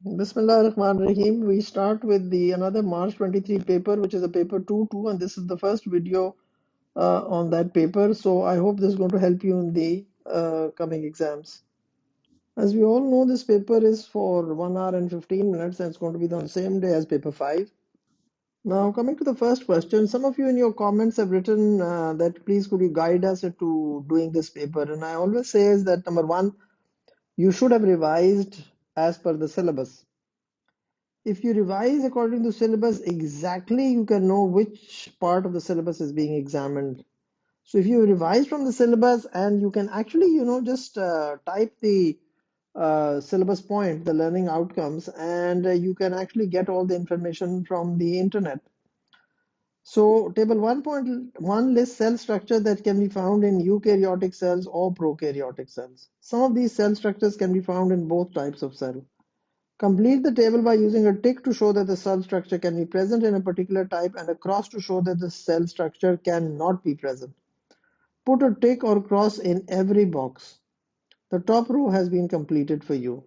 Bismillah ar-Rahman ar-Rahim. We start with the another March 23 paper, which is a paper 2.2, and this is the first video on that paper. So I hope this is going to help you in the coming exams. As we all know, this paper is for 1 hour and 15 minutes, and it's going to be on the same day as paper 5. Now, coming to the first question, some of you in your comments have written that please could you guide us to doing this paper. And I always say is that number one, you should have revised as per the syllabus. If you revise according to syllabus exactly, you can know which part of the syllabus is being examined. So if you revise from the syllabus and you can actually, just type the syllabus point, the learning outcomes, and you can actually get all the information from the internet. So table 1.1 lists cell structure that can be found in eukaryotic cells or prokaryotic cells. Some of these cell structures can be found in both types of cell. Complete the table by using a tick to show that the cell structure can be present in a particular type and a cross to show that the cell structure cannot be present. Put a tick or cross in every box. The top row has been completed for you.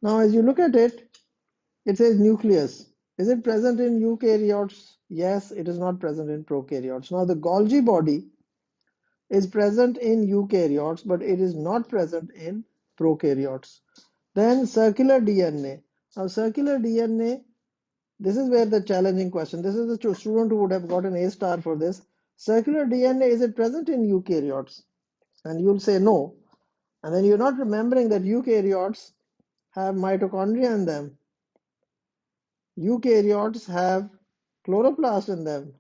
Now as you look at it, it says nucleus. Is it present in eukaryotes? Yes, it is not present in prokaryotes. Now the Golgi body is present in eukaryotes, but it is not present in prokaryotes. Then circular DNA. Now circular DNA, this is where the challenging question. This is the student who would have got an A star for this. Circular DNA, is it present in eukaryotes? And you'll say no. And then you're not remembering that eukaryotes have mitochondria in them. Eukaryotes have chloroplast in them.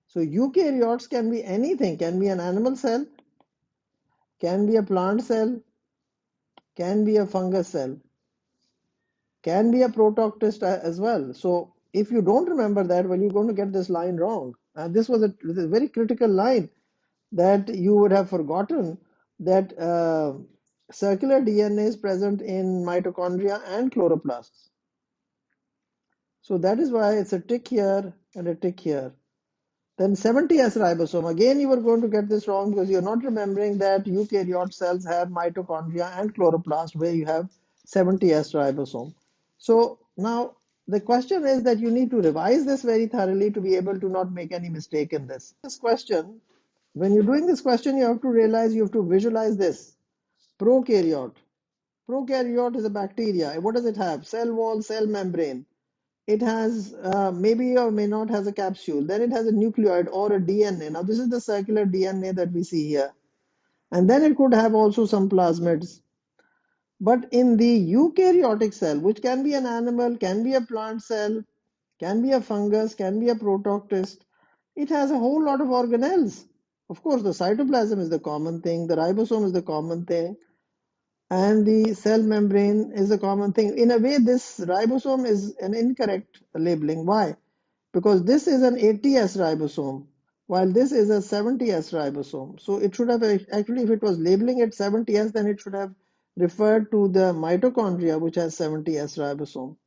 So eukaryotes can be anything, can be an animal cell, can be a plant cell, can be a fungus cell, can be a protoctist as well. So if you don't remember that, well, you're going to get this line wrong. And this was a very critical line that you would have forgotten that circular DNA is present in mitochondria and chloroplasts. So that is why it's a tick here and a tick here. Then 70S ribosome. Again, you are going to get this wrong because you're not remembering that eukaryote cells have mitochondria and chloroplast where you have 70S ribosome. So now the question is that you need to revise this very thoroughly to be able to not make any mistake in this. This question, when you're doing this question, you have to realize you have to visualize this. Prokaryote. Prokaryote is a bacteria. What does it have? Cell wall, cell membrane. It has maybe or may not has a capsule. Then it has a nucleoid or a DNA. Now this is the circular DNA that we see here. And then it could have also some plasmids. But in the eukaryotic cell, which can be an animal, can be a plant cell, can be a fungus, can be a protoctist, it has a whole lot of organelles. Of course, the cytoplasm is the common thing, the ribosome is the common thing, and the cell membrane is a common thing. In a way, this ribosome is an incorrect labeling. Why? Because this is an 80S ribosome, while this is a 70S ribosome. So it should have actually, if it was labeling it 70S, then it should have referred to the mitochondria, which has 70S ribosome.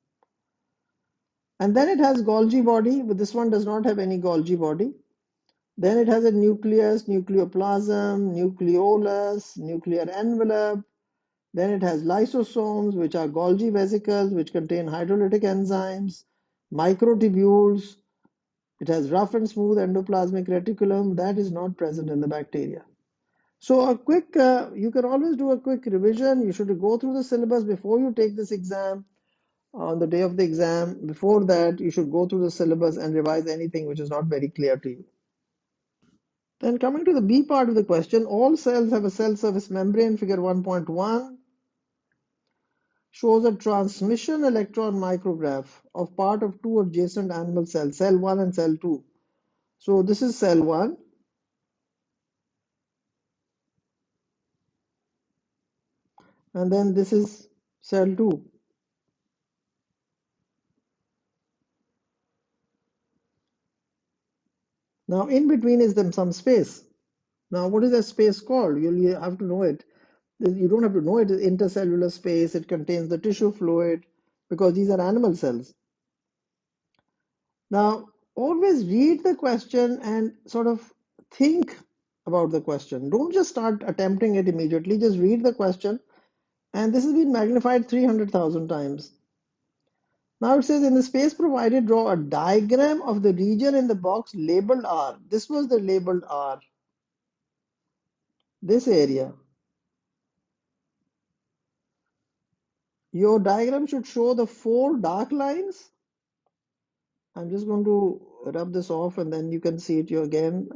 And then it has Golgi body, but this one does not have any Golgi body. Then it has a nucleus, nucleoplasm, nucleolus, nuclear envelope. Then it has lysosomes, which are Golgi vesicles, which contain hydrolytic enzymes, microtubules. It has rough and smooth endoplasmic reticulum that is not present in the bacteria. So a quick, you can always do a quick revision. You should go through the syllabus before you take this exam. On the day of the exam, before that, you should go through the syllabus and revise anything which is not very clear to you. Then coming to the B part of the question, all cells have a cell surface membrane. Figure 1.1 shows a transmission electron micrograph of part of two adjacent animal cells, cell 1 and cell 2. So this is cell 1. And then this is cell 2. Now in between is them some space. Now what is that space called? You have to know it. You don't have to know it. It's intercellular space. It contains the tissue fluid because these are animal cells. Now always read the question and sort of think about the question. Don't just start attempting it immediately. Just read the question And this has been magnified 300,000 times. Now it says in the space provided, draw a diagram of the region in the box labeled R. This was the labeled R, this area. Your diagram should show the 4 dark lines. I'm just going to rub this off and then you can see it here again.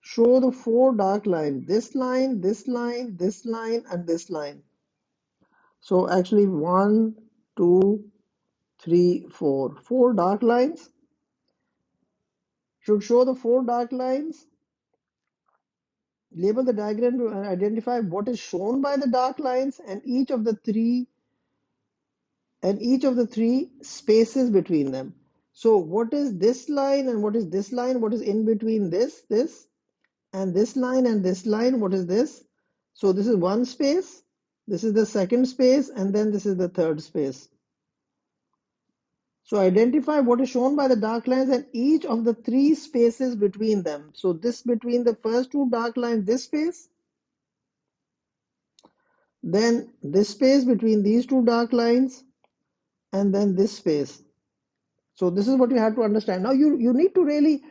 Show the 4 dark lines. This line, this line, this line, and this line. So actually 1, 2, 3, 4. 4 dark lines. Should show the 4 dark lines. Label the diagram to identify what is shown by the dark lines and each of the three spaces between them. So what is this line and what is this line? What is in between this, and this line and this line? What is this? So this is one space, this is the second space, and then this is the third space. So identify what is shown by the dark lines and each of the 3 spaces between them. So this between the first 2 dark lines, this space, then this space between these 2 dark lines, and then this space. So this is what you have to understand. Now you need to really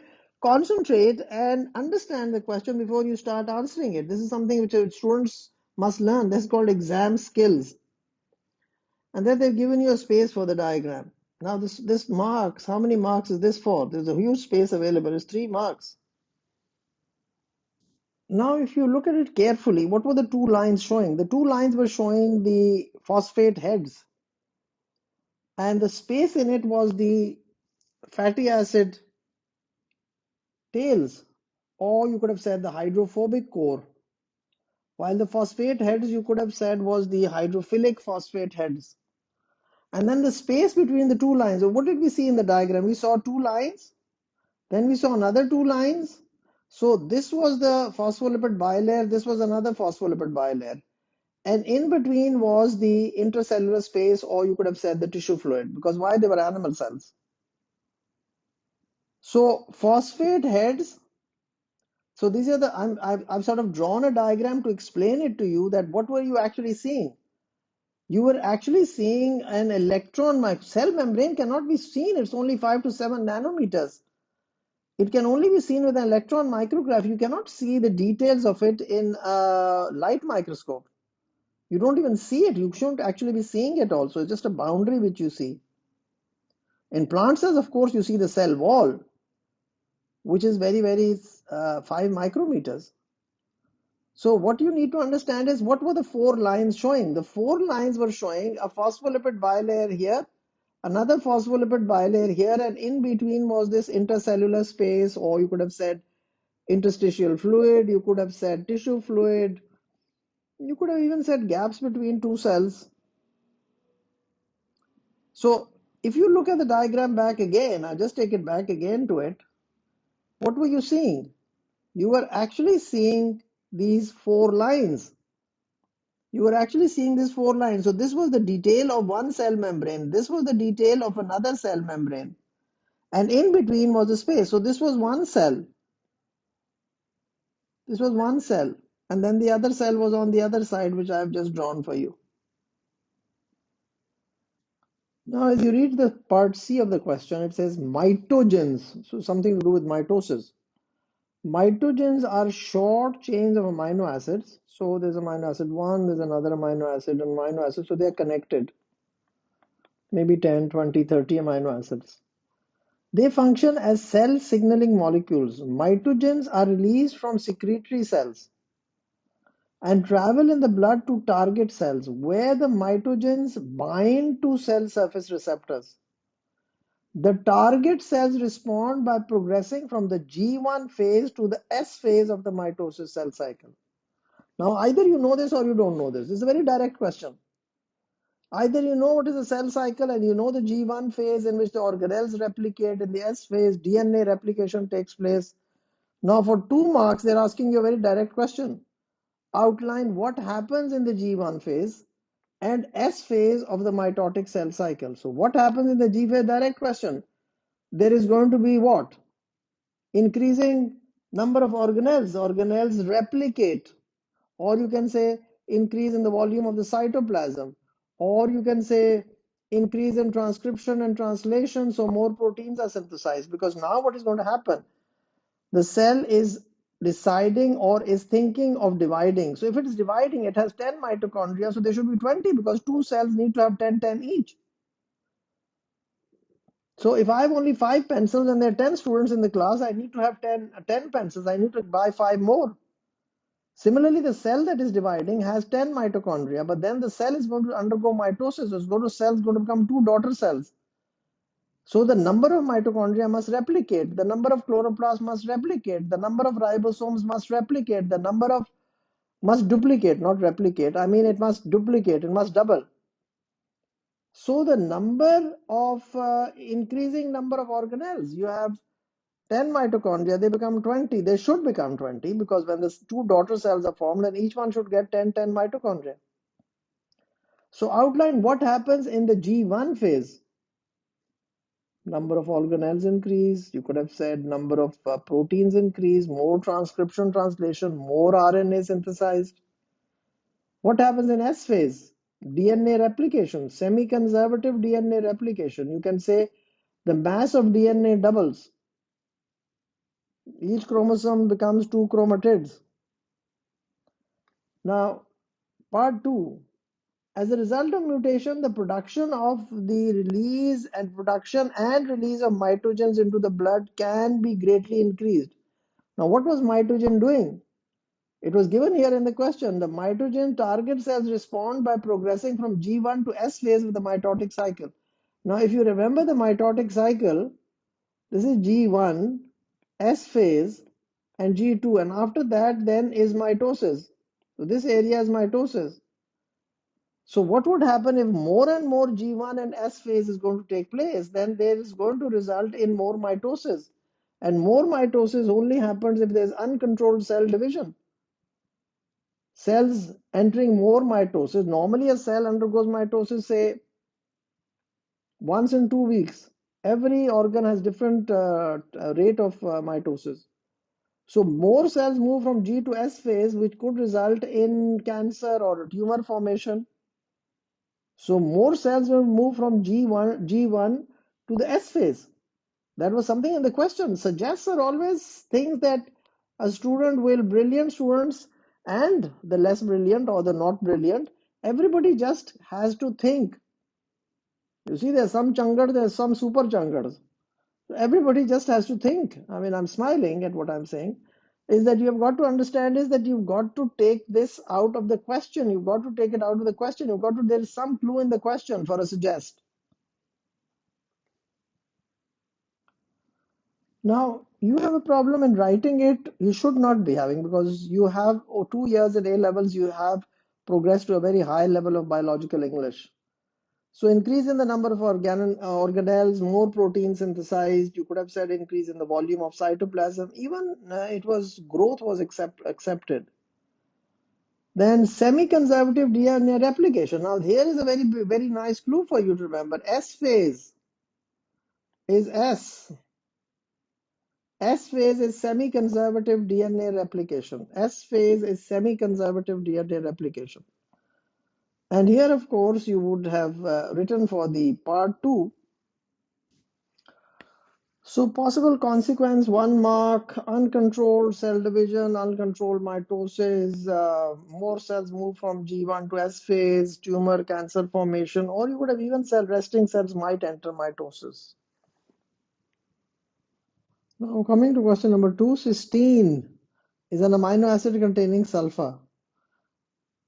concentrate and understand the question before you start answering it. This is something which students must learn. This is called exam skills. And then they've given you a space for the diagram. Now this marks, how many marks is this for? There's a huge space available. It's 3 marks. Now if you look at it carefully, what were the 2 lines showing? The 2 lines were showing the phosphate heads, and the space in it was the fatty acid tails, or you could have said the hydrophobic core, while the phosphate heads you could have said was the hydrophilic phosphate heads. And then the space between the 2 lines, so what did we see in the diagram? We saw 2 lines, then we saw another 2 lines. So this was the phospholipid bilayer, this was another phospholipid bilayer, and in between was the intracellular space, or you could have said the tissue fluid, because why? They were animal cells. So phosphate heads, so these are the, I've sort of drawn a diagram to explain it to you, that what were you actually seeing? You were actually seeing an electron, cell membrane cannot be seen, it's only 5 to 7 nanometers. It can only be seen with an electron micrograph. You cannot see the details of it in a light microscope. You don't even see it. You shouldn't actually be seeing it also. It's just a boundary which you see. In plant cells, of course, you see the cell wall, which is very, very 5 micrometers. So what you need to understand is, what were the 4 lines showing? The 4 lines were showing a phospholipid bilayer here, another phospholipid bilayer here, and in between was this intercellular space, or you could have said interstitial fluid, you could have said tissue fluid, you could have even said gaps between 2 cells. So if you look at the diagram back again, I'll just take it back again to it. What were you seeing? You were actually seeing these 4 lines. You were actually seeing these 4 lines. So this was the detail of one cell membrane. This was the detail of another cell membrane. And in between was a space. So this was one cell. This was one cell. And then the other cell was on the other side, which I have just drawn for you. Now, as you read the part C of the question, it says mitogens. So something to do with mitosis. Mitogens are short chains of amino acids. So there's amino acid 1, there's another amino acid. So they're connected. Maybe 10, 20, 30 amino acids. They function as cell signaling molecules. Mitogens are released from secretory cells and travel in the blood to target cells, where the mitogens bind to cell surface receptors. The target cells respond by progressing from the G1 phase to the S phase of the mitosis cell cycle. Now, either you know this or you don't know this. This is a very direct question. Either you know what is a cell cycle and you know the G1 phase in which the organelles replicate, in the S phase, DNA replication takes place. Now, for 2 marks, they're asking you a very direct question. Outline what happens in the G1 phase and S phase of the mitotic cell cycle. So, what happens in the G phase? Direct question. There is going to be what? Increasing number of organelles. Organelles replicate, or you can say increase in the volume of the cytoplasm, or you can say increase in transcription and translation, so more proteins are synthesized. Because now what is going to happen? The cell is deciding or is thinking of dividing. So if it is dividing, it has 10 mitochondria, so there should be 20, because two cells need to have 10, 10 each. So if I have only 5 pencils and there are 10 students in the class, I need to have 10 pencils. I need to buy 5 more. Similarly, the cell that is dividing has 10 mitochondria, but then the cell is going to undergo mitosis. Cell is going to become 2 daughter cells. So the number of mitochondria must replicate, the number of chloroplasts must replicate, the number of ribosomes must replicate, the number of must duplicate, not replicate. I mean, it must duplicate, it must double. So the number of increasing number of organelles, you have 10 mitochondria, they become 20. They should become 20, because when the two daughter cells are formed, then each one should get 10, 10 mitochondria. So outline what happens in the G1 phase. Number of organelles increase. You could have said number of proteins increase, more transcription translation, more RNA synthesized. What happens in S phase? DNA replication, semi-conservative DNA replication. You can say the mass of DNA doubles. Each chromosome becomes 2 chromatids. Now, part 2. As a result of mutation, the production of the release and production and release of mitogens into the blood can be greatly increased. Now, what was mitogen doing? It was given here in the question. The mitogen target cells respond by progressing from G1 to S phase with the mitotic cycle. Now, if you remember the mitotic cycle, this is G1, S phase, and G2, and after that then is mitosis. So this area is mitosis. So what would happen if more and more G1 and S phase is going to take place? Then there is going to result in more mitosis. And more mitosis only happens if there is uncontrolled cell division. Cells entering more mitosis. Normally a cell undergoes mitosis, say, once in 2 weeks. Every organ has different rate of mitosis. So more cells move from G to S phase, which could result in cancer or tumor formation. So more cells will move from G1 to the S phase. That was something in the question. Suggests are always things that a student will, brilliant students and the less brilliant or the not brilliant, everybody just has to think. You see, there's some changad, there's some super changads. Everybody just has to think. I mean, I'm smiling at what I'm saying. Is that you have got to understand is that you've got to take this out of the question. You've got to take it out of the question. You've got to, there is some clue in the question for a suggest. Now, you have a problem in writing it. You should not be having, because you have 2 years at A levels, you have progressed to a very high level of biological English. So increase in the number of organelles, more protein synthesized. You could have said increase in the volume of cytoplasm. Even it was growth was accepted. Then semi-conservative DNA replication. Now here is a very nice clue for you to remember. S phase is S. S phase is semi-conservative DNA replication. S phase is semi-conservative DNA replication. And here, of course, you would have written for the part 2. So possible consequence, 1 mark, uncontrolled cell division, uncontrolled mitosis, more cells move from G1 to S phase, tumor, cancer formation, or you would have even said resting cells might enter mitosis. Now coming to question number 2, cysteine is an amino acid containing sulfur.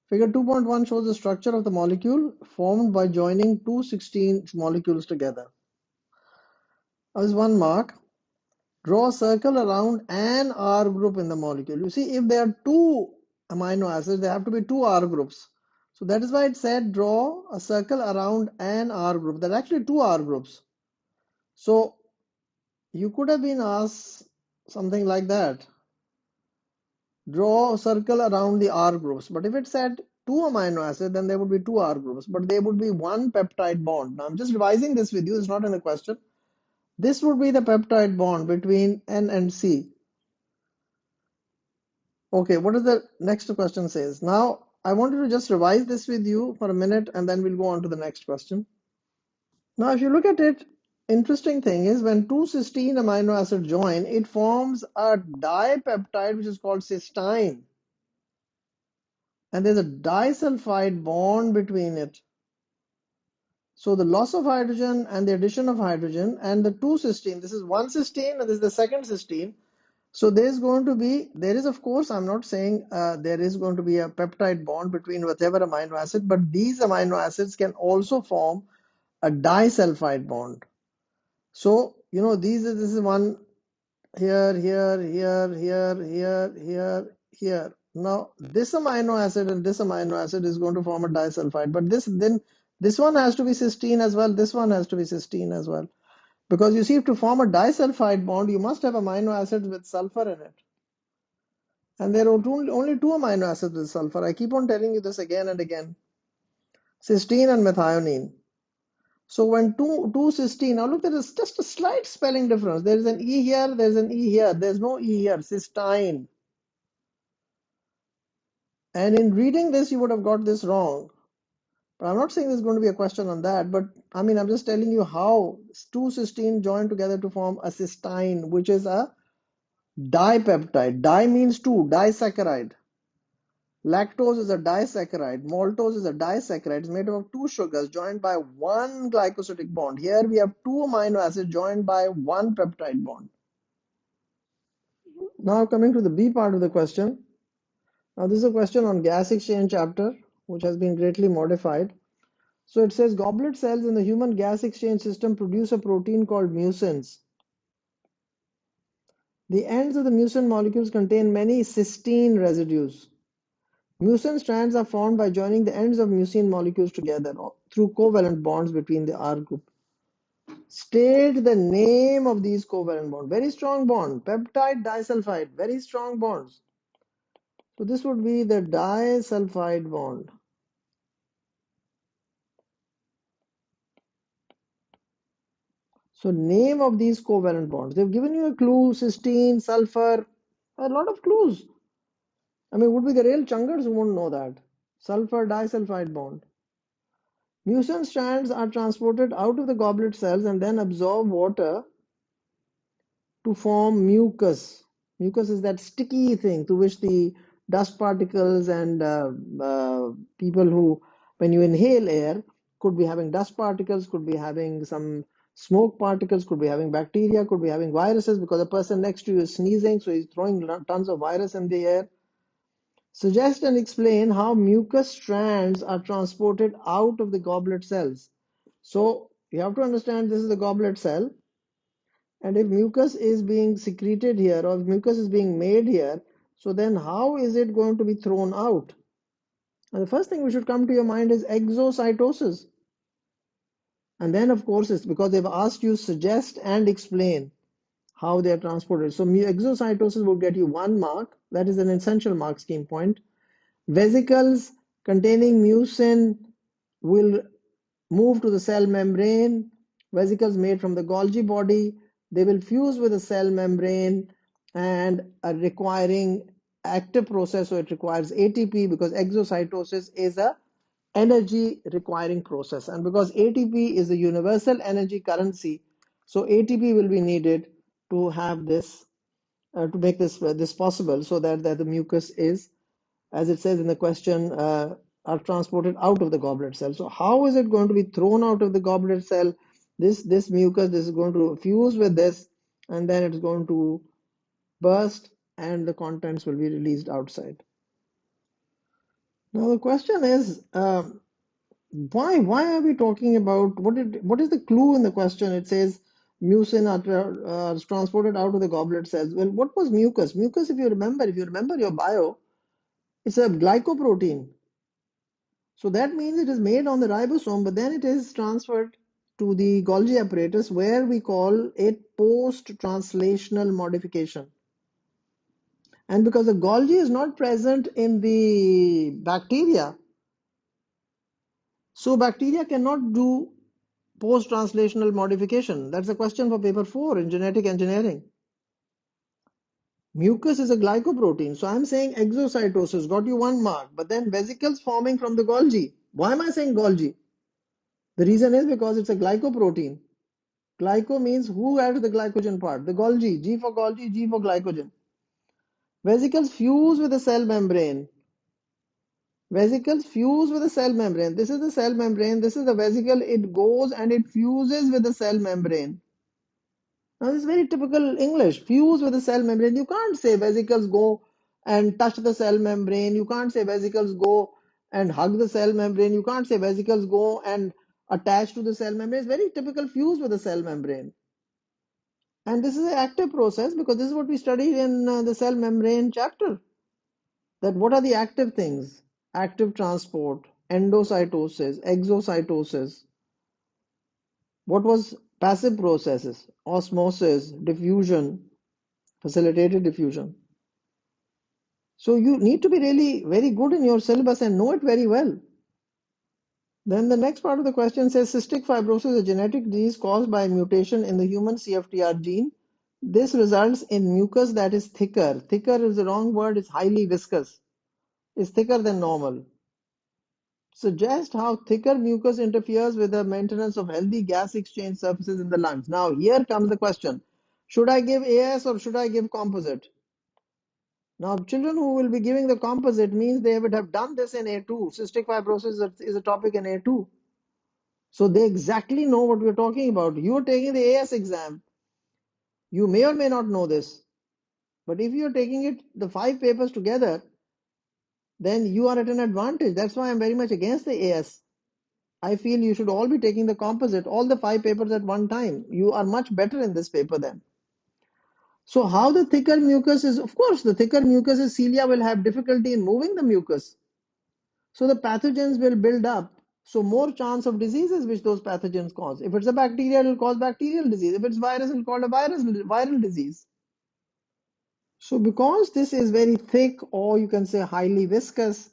Figure 2.1 shows the structure of the molecule formed by joining two cysteine molecules together. As 1 mark. Draw a circle around an R group in the molecule. You see, if there are 2 amino acids, there have to be 2 R groups. So that is why it said draw a circle around an R group. There are actually 2 R groups. So you could have been asked something like that. Draw a circle around the R groups. But if it said 2 amino acids, then there would be 2 R groups. But there would be 1 peptide bond. Now I'm just revising this with you. It's not in the question. This would be the peptide bond between N and C. Okay, what does the next question says? Now, I wanted to just revise this with you for a minute and then we'll go on to the next question. Now, if you look at it, interesting thing is when two cysteine amino acids join, it forms a dipeptide which is called cysteine. And there's a disulfide bond between it. So the loss of hydrogen and the addition of hydrogen and the two cysteine, this is one cysteine and this is the second cysteine. So there is of course, I'm not saying there is going to be a peptide bond between whatever amino acid, but these amino acids can also form a disulfide bond. So, this is one here, here, here, here, here, here, here. Now, this amino acid and this amino acid is going to form a disulfide, but this one has to be cysteine as well. This one has to be cysteine as well. Because you see, to form a disulfide bond, you must have amino acids with sulfur in it. And there are only two amino acids with sulfur. I keep on telling you this again and again. Cysteine and methionine. So when two cysteine, now look, there is just a slight spelling difference. There is an E here, there's an E here. There's no E here, cysteine. And in reading this, you would have got this wrong. But I'm not saying there's going to be a question on that. But I mean, I'm just telling you how two cysteine join together to form a cysteine, which is a dipeptide. Di means two, disaccharide. Lactose is a disaccharide. Maltose is a disaccharide. It's made up of two sugars joined by one glycosidic bond. Here we have two amino acids joined by one peptide bond. Now coming to the B part of the question. Now this is a question on gas exchange chapter, which has been greatly modified. So it says goblet cells in the human gas exchange system produce a protein called mucins. The ends of the mucin molecules contain many cysteine residues. Mucin strands are formed by joining the ends of mucin molecules together through covalent bonds between the R group. State the name of these covalent bonds. Very strong bond. Peptide disulfide. Very strong bonds. So this would be the disulfide bond. So name of these covalent bonds. They've given you a clue. Cysteine, sulfur. A lot of clues. I mean, would be the real chungers who won't know that. Sulfur disulfide bond. Mucin strands are transported out of the goblet cells and then absorb water to form mucus. Mucus is that sticky thing to which the dust particles and people who, when you inhale air, could be having dust particles, could be having some smoke particles, could be having bacteria, could be having viruses because the person next to you is sneezing, so he's throwing tons of virus in the air. Suggest and explain how mucus strands are transported out of the goblet cells. So you have to understand this is the goblet cell. And if mucus is being secreted here or if mucus is being made here, so then how is it going to be thrown out? And the first thing which should come to your mind is exocytosis. And then, of course, it's because they've asked you suggest and explain how they are transported. So exocytosis will get you 1 mark. That is an essential mark scheme point. Vesicles containing mucin will move to the cell membrane. Vesicles made from the Golgi body, they will fuse with the cell membrane and are requiring active process, so it requires ATP because exocytosis is a energy requiring process, and because ATP is a universal energy currency, so ATP will be needed to have this to make this possible, so that the mucus is, as it says in the question, are transported out of the goblet cell. So how is it going to be thrown out of the goblet cell? This mucus, this is going to fuse with this, and then it's going to burst, and the contents will be released outside. Now the question is, why are we talking about what is the clue in the question? It says mucin are transported out of the goblet cells. Well, what was mucus? Mucus, if you remember your bio, it's a glycoprotein. So that means it is made on the ribosome, but then it is transferred to the Golgi apparatus, where we call it post-translational modification. And because the Golgi is not present in the bacteria, so bacteria cannot do post-translational modification. That's a question for paper 4 in genetic engineering. Mucus is a glycoprotein. So I'm saying exocytosis, got you 1 mark. But then vesicles forming from the Golgi. Why am I saying Golgi? The reason is because it's a glycoprotein. Glyco means who adds the glycogen part? The Golgi. G for Golgi, G for glycogen. Vesicles fuse with the cell membrane. Vesicles fuse with the cell membrane. This is the cell membrane. This is the vesicle. It goes and it fuses with the cell membrane. Now, this is very typical English. Fuse with the cell membrane. You can't say vesicles go and touch the cell membrane. You can't say vesicles go and hug the cell membrane. You can't say vesicles go and attach to the cell membrane. It's very typical fuse with the cell membrane. And this is an active process because this is what we studied in the cell membrane chapter. That what are the active things? Active transport, endocytosis, exocytosis. What was passive processes? Osmosis, diffusion, facilitated diffusion. So you need to be really very good in your syllabus and know it very well. Then the next part of the question says cystic fibrosis is a genetic disease caused by a mutation in the human CFTR gene. This results in mucus that is thicker. Thicker is the wrong word, it's highly viscous. It's thicker than normal. Suggest how thicker mucus interferes with the maintenance of healthy gas exchange surfaces in the lungs. Now here comes the question. Should I give AS or should I give composite? Now, children who will be giving the composite means they would have done this in A2. Cystic fibrosis is a topic in A2. So they exactly know what we're talking about. You're taking the AS exam. You may or may not know this. But if you're taking it, the 5 papers together, then you are at an advantage. That's why I'm very much against the AS. I feel you should all be taking the composite, all the 5 papers at one time. You are much better in this paper then. So how the thicker mucus is, of course, the thicker mucus is cilia will have difficulty in moving the mucus. So the pathogens will build up. So more chance of diseases which those pathogens cause. If it's a bacteria, it will cause bacterial disease. If it's virus, it will cause a viral disease. So because this is very thick or you can say highly viscous,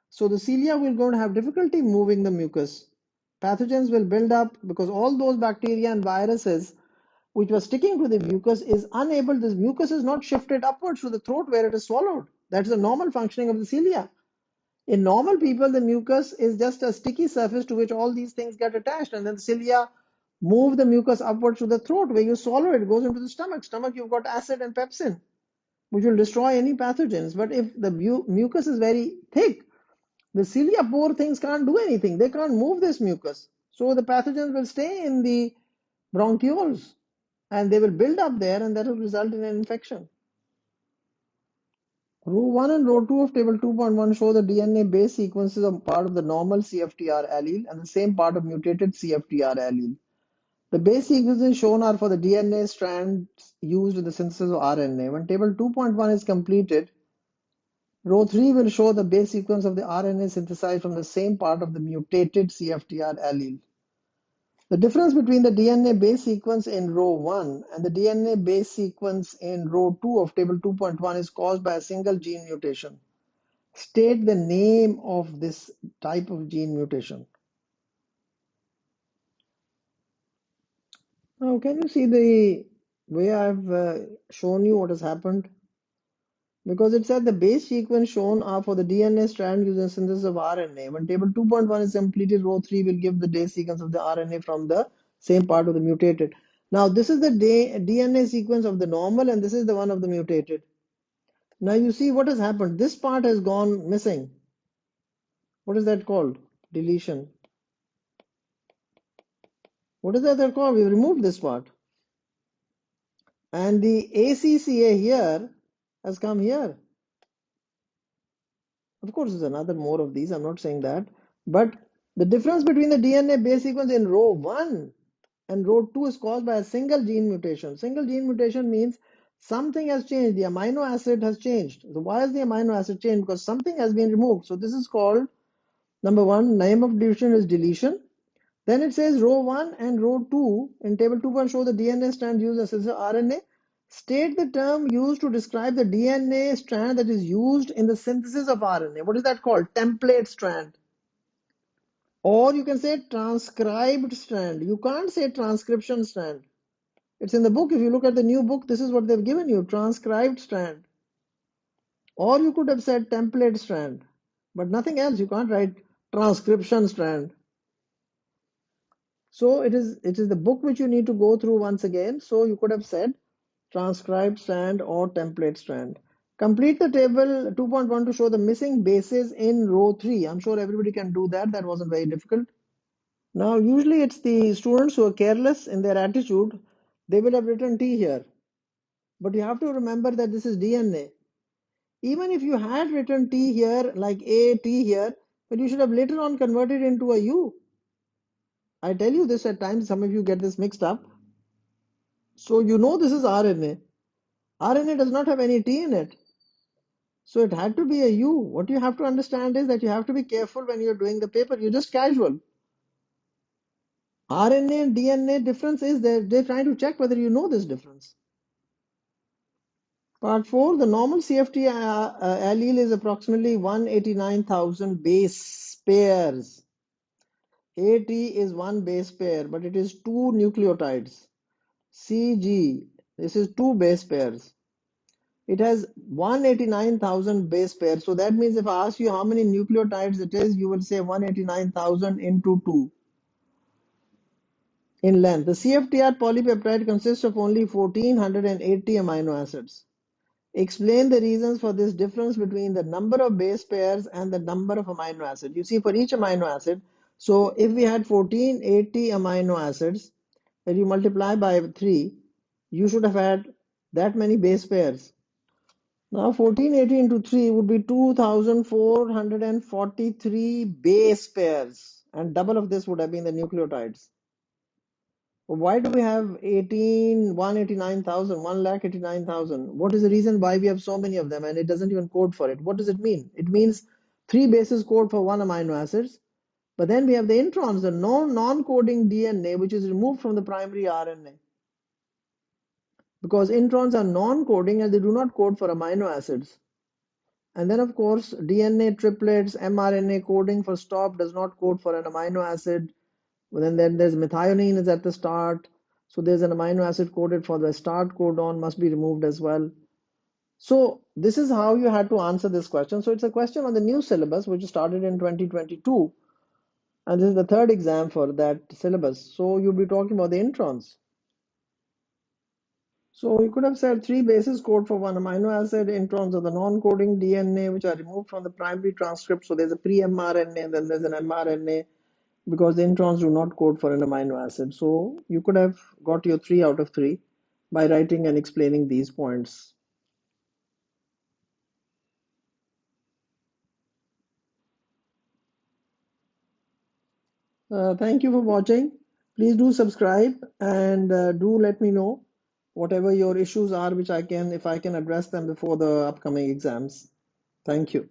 so the cilia will going to have difficulty moving the mucus. Pathogens will build up because all those bacteria and viruses which were sticking to the mucus is unable, this mucus is not shifted upwards to the throat where it is swallowed. That's the normal functioning of the cilia. In normal people, the mucus is just a sticky surface to which all these things get attached, and then the cilia move the mucus upwards to the throat where you swallow it, goes into the stomach. Stomach, you've got acid and pepsin, which will destroy any pathogens. But if the mucus is very thick, the cilia, poor things, can't do anything. They can't move this mucus. So the pathogens will stay in the bronchioles and they will build up there, and that will result in an infection. Row 1 and row 2 of table 2.1 show the DNA base sequences of part of the normal CFTR allele and the same part of mutated CFTR allele. The base sequences shown are for the DNA strands used in the synthesis of RNA. When table 2.1 is completed, row 3 will show the base sequence of the RNA synthesized from the same part of the mutated CFTR allele. The difference between the DNA base sequence in row 1 and the DNA base sequence in row 2 of table 2.1 is caused by a single gene mutation. State the name of this type of gene mutation. Now, can you see the way I've shown you what has happened? Because it said the base sequence shown are for the DNA strand using synthesis of RNA. When table 2.1 is completed, row 3 will give the base sequence of the RNA from the same part of the mutated. Now, this is the DNA sequence of the normal, and this is the one of the mutated. Now, you see what has happened. This part has gone missing. What is that called? Deletion. What is that called? We removed this part. And the ACCA here has come here. Of course, there's another more of these. I'm not saying that. But the difference between the DNA base sequence in row 1 and row 2 is caused by a single gene mutation. Single gene mutation means something has changed. The amino acid has changed. So why has the amino acid changed? Because something has been removed. So this is called, number 1, name of deletion is deletion. Then it says row 1 and row 2 in table 2 show the DNA strand used as RNA. State the term used to describe the DNA strand that is used in the synthesis of RNA. What is that called? Template strand. Or you can say transcribed strand. You can't say transcription strand. It's in the book. If you look at the new book, this is what they've given you, transcribed strand. Or you could have said template strand, but nothing else. You can't write transcription strand. So it is the book which you need to go through once again. So you could have said transcribed strand or template strand. Complete the table 2.1 to show the missing bases in row 3. I'm sure everybody can do that. That wasn't very difficult. Now, usually it's the students who are careless in their attitude. They will have written T here. But you have to remember that this is DNA. Even if you had written T here, like A, T here, but you should have later on converted into a U. I tell you this at times, some of you get this mixed up. So you know this is RNA. RNA does not have any T in it. So it had to be a U. What you have to understand is that you have to be careful when you're doing the paper. You're just casual. RNA and DNA difference is they're trying to check whether you know this difference. Part 4, the normal CFT allele is approximately 189,000 base pairs. AT is one base pair, but it is two nucleotides. CG, this is two base pairs. It has 189,000 base pairs. So that means if I ask you how many nucleotides it is, you will say 189,000 into 2 in length. The CFTR polypeptide consists of only 1480 amino acids. Explain the reasons for this difference between the number of base pairs and the number of amino acids. You see, for each amino acid, so if we had 1480 amino acids that you multiply by 3, you should have had that many base pairs. Now 1480 into 3 would be 2443 base pairs, and double of this would have been the nucleotides. Why do we have 189,000, 1,89,000? What is the reason why we have so many of them and it doesn't even code for it? What does it mean? It means 3 bases code for one amino acids, but then we have the introns, the non-coding DNA, which is removed from the primary RNA. Because introns are non-coding and they do not code for amino acids. And then, of course, DNA triplets, mRNA coding for stop does not code for an amino acid. Then there's methionine is at the start. So there's an amino acid coded for the start codon must be removed as well. So this is how you had to answer this question. So it's a question on the new syllabus, which started in 2022. And this is the third exam for that syllabus. So you'll be talking about the introns. So you could have said 3 bases code for one amino acid. Introns are the non-coding DNA, which are removed from the primary transcript. So there's a pre-mRNA and then there's an mRNA, because the introns do not code for an amino acid. So you could have got your 3 out of 3 by writing and explaining these points. Thank you for watching. Please do subscribe and do let me know whatever your issues are, which I can, if I can address them before the upcoming exams. Thank you.